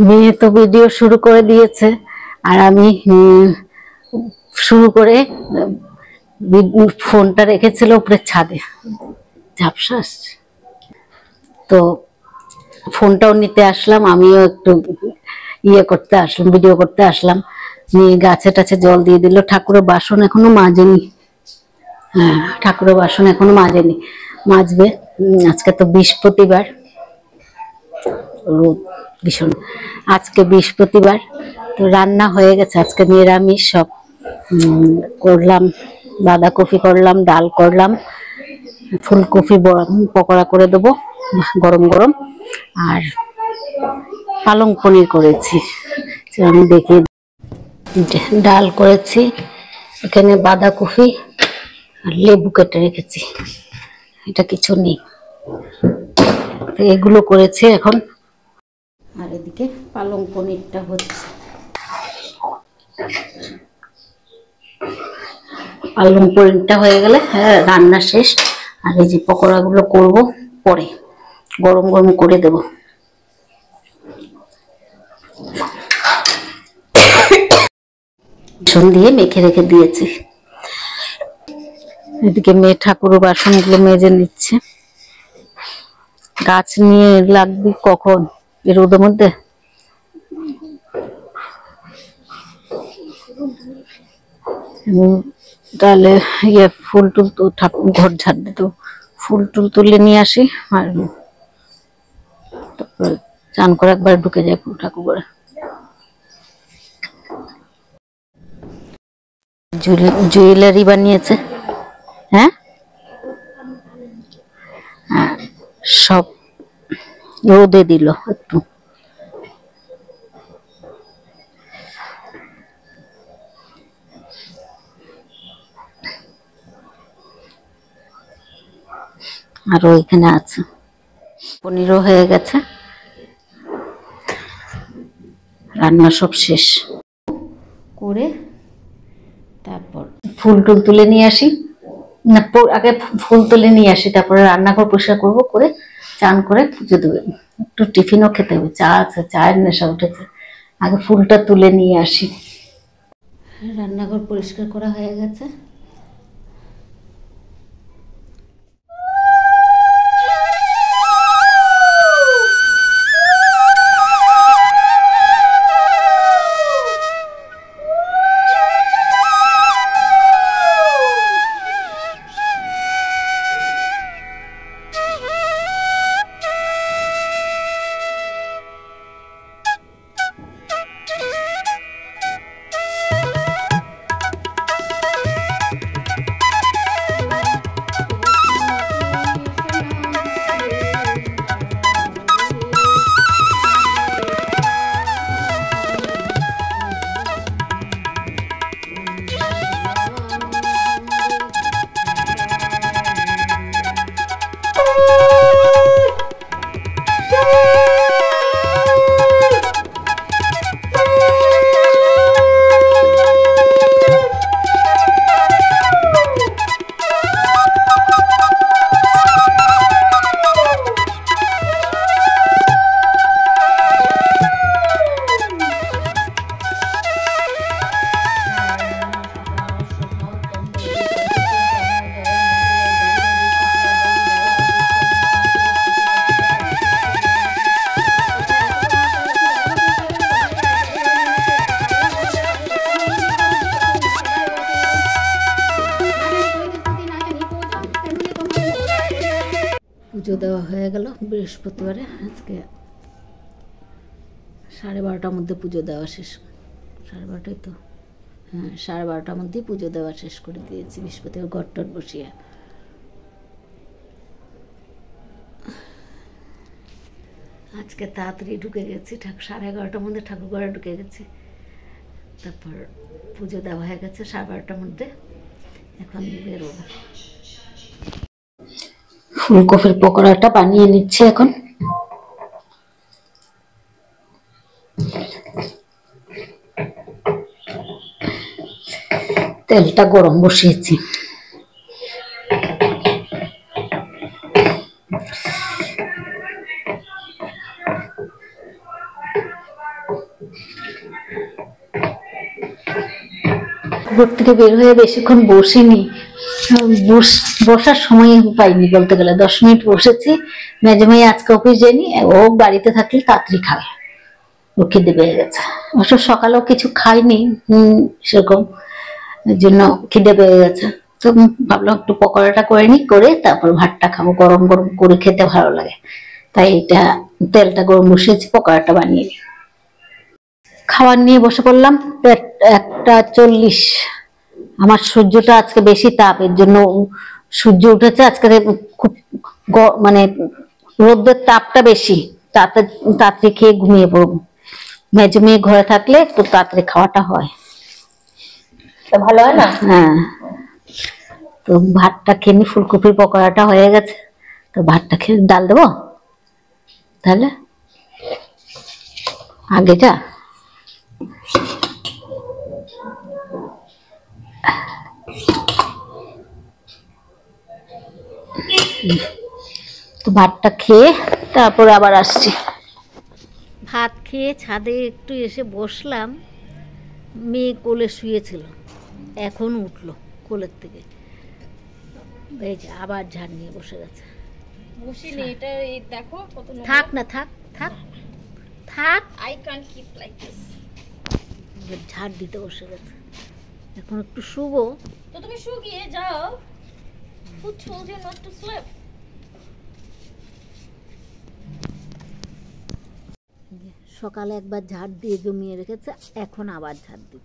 মেয়ে তো ভিডিও শুরু করে দিয়েছে, আর আমি শুরু করে ফোনটা রেখেছিল উপরে ছাদে, ঝাপসা আসছে তো ফোনটাও নিতে আসলাম, আমিও একটু করতে আসলাম, ভিডিও করতে আসলাম। নিয়ে গাছে টাছে জল দিয়ে দিল। ঠাকুরের বাসন এখনো মাজেনি, হ্যাঁ ঠাকুরের বাসন এখনো মাজেনি, মাজবে। আজকে তো বৃহস্পতিবার, রোদ ভীষণ। আজকে বৃহস্পতিবার, তো রান্না হয়ে গেছে আজকে নিরামিষ সব। করলাম বাঁধাকপি করলাম, ডাল করলাম, ফুলকপি পকোড়া করে দেবো গরম গরম, আর পালং পনির করেছি। আমি দেখি, ডাল করেছি, এখানে বাঁধাকপি আর লেবু কেটে রেখেছি, এটা কিছু নেই, এগুলো করেছি এখন। আর এদিকে পালং পনিরটা হচ্ছে, পালং পনিরটা হয়ে গেলে রান্না শেষ। আর এই যে পকোড়াগুলো করব পরে, গরম গরম করে দেব। বেসন দিয়ে মেখে রেখে দিয়েছি। এদিকে মেয়ে ঠাকুরের বাসনগুলো মেজে নিচ্ছে। গাছ নিয়ে লাগবে কখন এই রোদের মধ্যে? তাহলে ফুল টুল তো ঠাকুর ঘর ঝাড় দিত, ফুল টুল তুলে নিয়ে আসি, আর তারপরে চান করে একবার ঢুকে যায় ঠাকুর ঘরে। জুয়েলারি বানিয়েছে, হ্যাঁ সব রোদে দিল একটু। আর ওইখানে আছে, পনিরও হয়ে গেছে, রান্না সব শেষ করে তারপর ফুল টুল তুলে নিয়ে আসি, না আগে ফুল তুলে নিয়ে আসি, তারপরে রান্নাঘর পরিষ্কার করবো, করে চান করে পুজো দেবে। একটু টিফিনও খেতে হবে, চা আছে, চায়ের নেশা উঠেছে, আগে ফুলটা তুলে নিয়ে আসি। রান্নাঘর পরিষ্কার করা হয়ে গেছে। পুজো দেওয়া হয়ে গেল বৃহস্পতিবারে। আজকে 12:30টার মধ্যে পুজো দেওয়া শেষ, 12:30টাই তো, হ্যাঁ 12:30টার মধ্যেই পুজো দেওয়া শেষ করে দিয়েছি বৃহস্পতিবার, ঘর টর বসিয়ে। আজকে তাড়াতাড়ি ঢুকে গেছি, 11:30টার মধ্যে ঠাকুর ঘরে ঢুকে গেছি, তারপর পুজো দেওয়া হয়ে গেছে 12:30টার মধ্যে। এখন বেরোবো, ফুলকপির পকোড়াটা বানিয়ে নিচ্ছে এখন। তেলটা গরম বসিয়েছি। ঘর থেকে বের হয়ে বেশিক্ষণ বসিনি, বসার সময় পাইনি বলতে গেলে। 10 মিনিট বসেছি। মেজমাই আজকে অফিস যায়নি, ও বাড়িতে থাকলে তাড়াতাড়ি খাবে, ও খিদে পেয়ে গেছে। অবশ্য সকালেও কিছু খাইনি সেরকম, এর জন্য খিদে পেয়ে গেছে। তো ভাবলাম একটু পকোড়াটা করে নি, করে তারপর ভাতটা খাবো, গরম গরম করে খেতে ভালো লাগে। তাই এটা তেলটা গরম বসিয়েছি, পকোড়াটা বানিয়ে নিই। খাবার নিয়ে বসে পড়লাম। 1:40। আমার সূর্যটা আজকে বেশি তাপ, এর জন্য সূর্য উঠেছে আজকে খুব, মানে রোদের তাপটা বেশি। তাড়াতাড়ি খেয়ে ঘুমিয়ে পড়বো। মেজো মেয়ে ঘরে থাকলে একটু তাড়াতাড়ি খাওয়াটা হয়, ভালো হয় না। হ্যাঁ। তো ভাতটা খেয়ে নি, ফুলকপির পকোড়াটা হয়ে গেছে। তো ভাতটা খেয়ে ডাল দেবো তাহলে আগেটা। তো ভাতটা খেয়ে তারপর আবার আসছি। ভাত খেয়ে ছাদে একটু এসে বসলাম। মেয়ে কোলে শুয়েছিল, এখন উঠলো কোলের থেকে। এই যে আবার ঝাড় নিয়ে বসে গেছে। বসিনি, এটা এই দেখো কত নোংরা। থাক না, থাক থাক থাক, I can't keep like this. ঝাড় দিতে বসে গেছে। এখন একটু শুবো। তো তুমি শুকিয়ে যাও। Who told you not to sleep? সকালে একবার ঝাড় দিয়ে জমিয়ে রেখেছে, এখন আবার ঝাড় দিই।